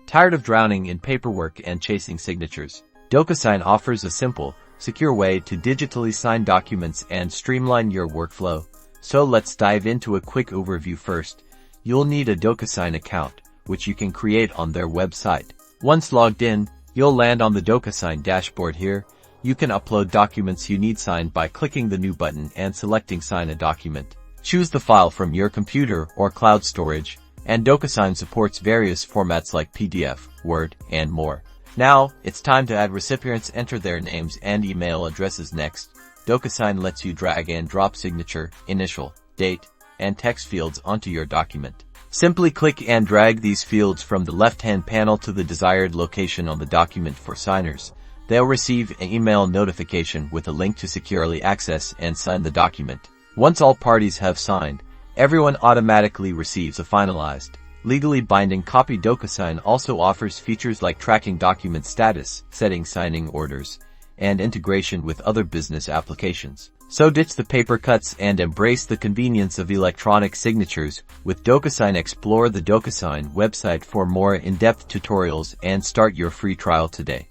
Tired of drowning in paperwork and chasing signatures? DocuSign offers a simple, secure way to digitally sign documents and streamline your workflow. So let's dive into a quick overview first. You'll need a DocuSign account, which you can create on their website. Once logged in, you'll land on the DocuSign Dashboard here. You can upload documents you need signed by clicking the New button and selecting Sign a Document. Choose the file from your computer or cloud storage, and DocuSign supports various formats like PDF, Word, and more. Now, it's time to add recipients. Enter their names and email addresses next. DocuSign lets you drag and drop signature, initial, date, and text fields onto your document. Simply click and drag these fields from the left-hand panel to the desired location on the document. For signers, they'll receive an email notification with a link to securely access and sign the document. Once all parties have signed, everyone automatically receives a finalized, legally binding copy. DocuSign also offers features like tracking document status, setting signing orders, and integration with other business applications. So ditch the paper cuts and embrace the convenience of electronic signatures with DocuSign. Explore the DocuSign website for more in-depth tutorials and start your free trial today.